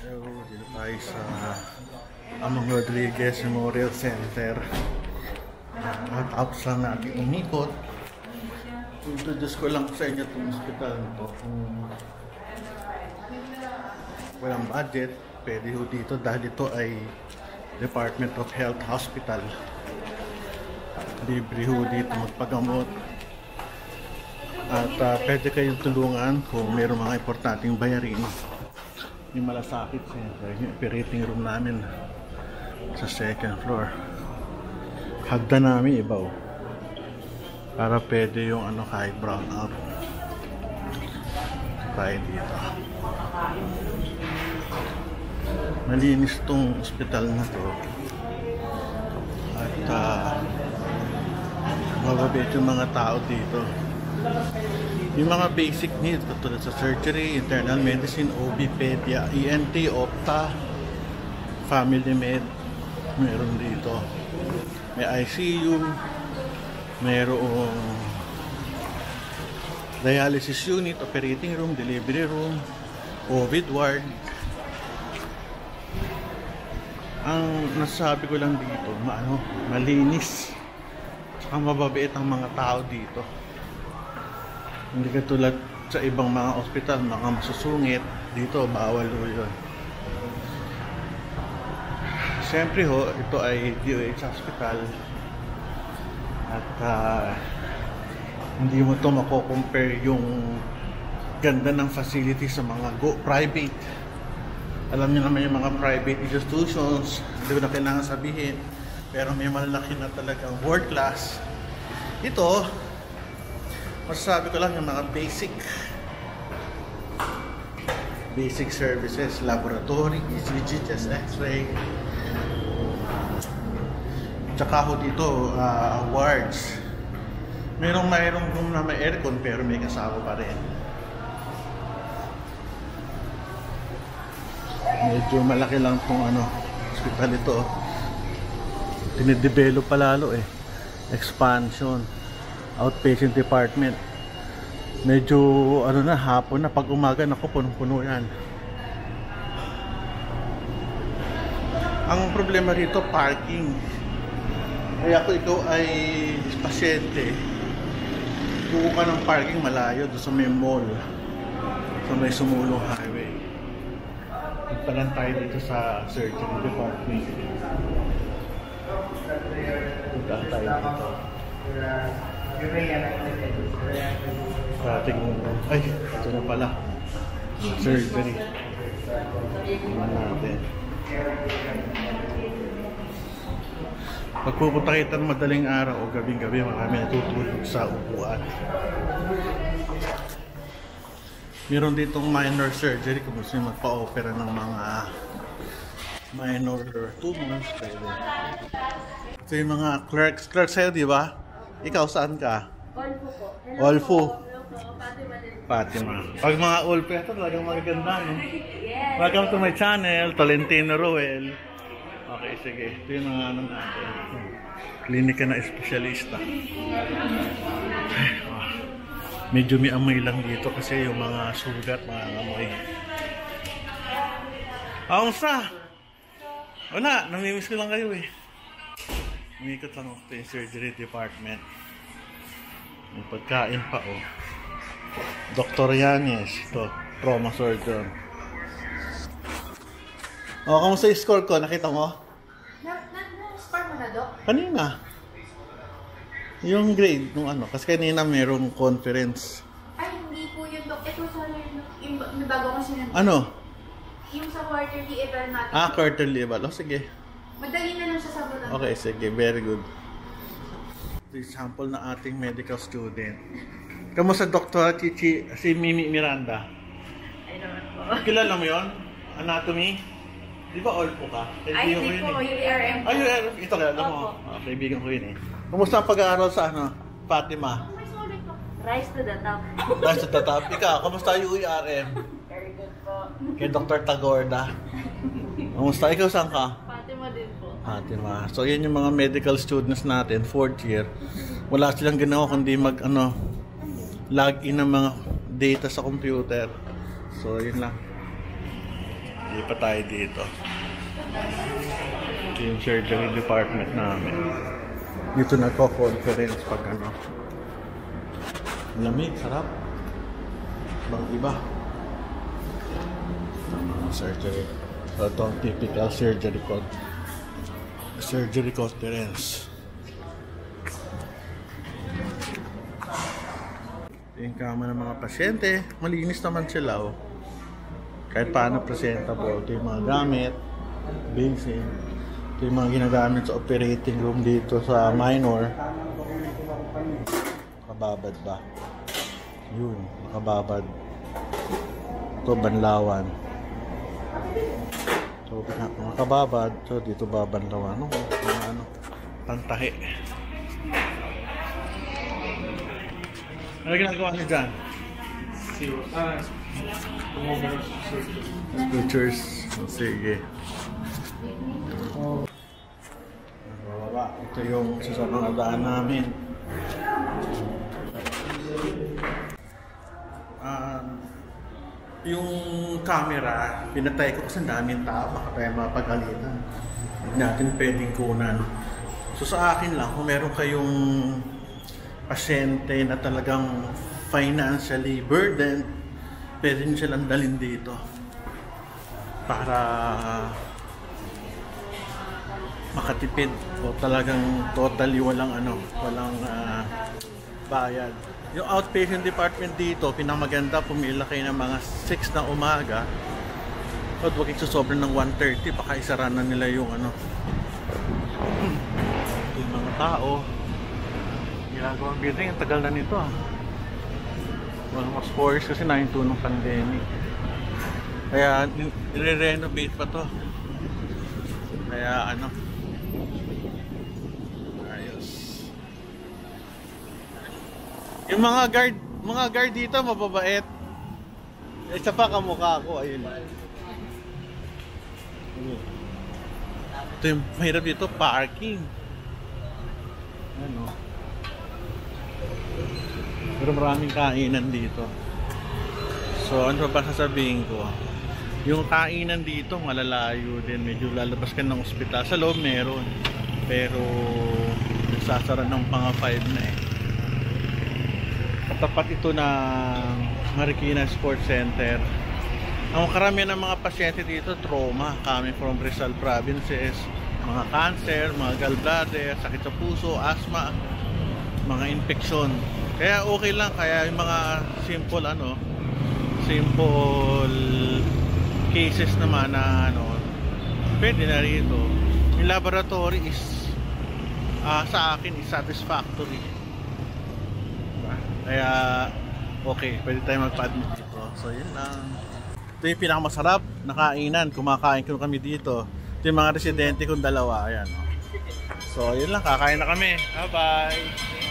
So, dito tayo sa Amang Rodriguez Memorial Center. At tapos lang natin umikot. Introduce ko lang sa inyo itong hospital nito. Kung walang budget, pwede ho dito dahil ito ay Department of Health Hospital. Libre ho dito magpagamot. At pwede kayong tulungan kung mayroong mga importanteng bayarin. Yung Malasakit Center, yung operating room namin sa second floor. Hagda namin ibaw para pwede yung ano kahit brown out tayo dito. Malinis tong hospital na to at mababait yung mga tao dito. Yung mga basic needs katulad sa surgery, internal medicine, OB, pedia, ENT, opta, family med, meron dito. May ICU, mayroong dialysis unit, operating room, delivery room, COVID ward. Ang nasabi ko lang dito, malinis at mababait ang mga tao dito. Hindi katulad sa ibang mga ospital, mga masusungit. Dito, bawal ho yun. Siyempre ho, ito ay DOH hospital. At hindi mo ito mako-compare yung ganda ng facility sa mga private. Alam niyo naman yung mga private institutions, hindi ko na kailangan sabihin. Pero may malaki na talagang world class. Ito, masasabi ko lang yung mga basic services, laboratory, ECG, chest x-ray. Tsaka ho dito, wards. Mayroong room na may aircon pero may kasama pa rin. Medyo malaki lang tong hospital ito. Tinidevelop pa lalo expansion. Outpatient department. Medyo hapon na, pag umaga nako punong-puno yan. Ang problema rito, parking. Kaya kung ikaw ay pasyente, kuha ka ng parking malayo doon sa may mall, sa may Sumulong Highway. Punta tayo dito sa surgery department. Punta tayo dito. Ay, ito na pala. Surgery. Tingnan natin. Pag pupunta kita ng madaling araw o gabing-gabi, marami natutulog sa upuan. Meron ditong minor surgery kung gusto nyo magpa-opera ng mga minor tumors. Pwede. Ito yung mga clerks sa'yo, di ba? Ikaw saan ka? Olfu po. Olfu. Fatima. Pag mga Olfu, ito talagang magaganda, no? Yes. Welcome to my channel, Tolentino Roel. Okay, sige. Ito yung mga natin. Klinika na espesyalista. Medyo may amoy lang dito kasi yung mga sugat, mga amoy. Kamusta? Wala, namimiss ko lang kayo Umikot lang ako sa surgery department. May pagkain pa Dr. Yanes, ito, trauma surgeon. Kamusta yung score ko? Nakita mo? Na-score mo na, Doc? Kanina. Yung grade, kasi kanina mayroong conference. Ay, hindi po yun, Doc. Ito sa yung bago ko sinunod. Ano? Yung sa quarterly eval natin. Quarterly eval. Sige. Madali na lang siya sa bulan. Okay, sige. Very good. Ito yung sample na ating medical student. Kamusta Dr. Chichi, si Mimi Miranda? I don't know. Kilala mo yun? Anatomy? Di ba Olpo ka? Ay, hindi po. URM po. URM. Ito kilala mo. Kaibigan ko yun Kamusta ang pag-aaral sa Fatima? May solid po. Rise to the top. Rise to the top. Ikaw, kamusta yung URM? Very good po. Kay Dr. Tagorda. Kamusta? Ikaw saan ka? Fatima din po. Fatima. So, yan yung mga medical students natin, 4th year. Wala silang ginawa kundi log in ng mga data sa computer. So, yun lang. Hindi pa tayo dito. Ito yung surgery department namin. Dito nagko-conference pag ano. Lamig, sarap. Bang iba. Surgery. So, ito ang typical surgery conference. Ito yung kama ng mga pasyente. Malinis naman sila, oh. Kahit paano presentable. Ito yung mga gamit, basin. Ito yung mga ginagamit sa operating room dito sa minor. Nakababad ba? Yun, nakababad. Ito, banlawan. So, nakababad. So, dito babanlawan. Ano, tantahi. Ano ginagawa niyo dyan? Sutures. Sige. Bababa. Ito yung sasabang daan namin. Yung camera, pinatay ko kasi daming tao, baka tayo mapagalitan. Hindi natin pwedeng kunan. So sa akin lang, kung meron kayong pasyente na talagang financially burdened, pwede nyo silang dalhin dito para makatipid o talagang totally walang bayad. Yung outpatient department dito, pinamaganda, pumila kayo ng mga 6 ng umaga. So, huwag iksusobra ng 1:30, baka isara na nila yung yung mga tao. Ginagawang building, ang tagal na nito, ah. Almost 4 years kasi na-into ng pandemic. Kaya, nire-renovate pa to. Kaya, ayos. Yung mga guard dito mababait. Isa pa kamukha ko, ayun. Ito yung mahirap dito, parking. Ano? Pero maraming kainan dito. So ano pa sasabihin ko? Yung kainan dito malalayo din, medyo lalabas ka ng ospital. Sa loob meron, pero nagsasara ng mga 5 na eh. Katapat ito ng Marikina Sports Center. Ang karamihan ng mga pasyente dito trauma, coming from Rizal provinces, mga cancer, mga gallbladder, sakit sa puso, asthma, mga infeksyon. Kaya okay lang, kaya yung mga simple cases naman na pwede na rito. Yung laboratory is sa akin is satisfactory. Kaya okay, pwede tayo magpa-admit dito. So yun lang. Ito yung pinakamasarap na kainan. Kumakain ko kami dito. Ito yung mga residente kong dalawa. Ayan. So yun lang, kakain na kami. Bye bye.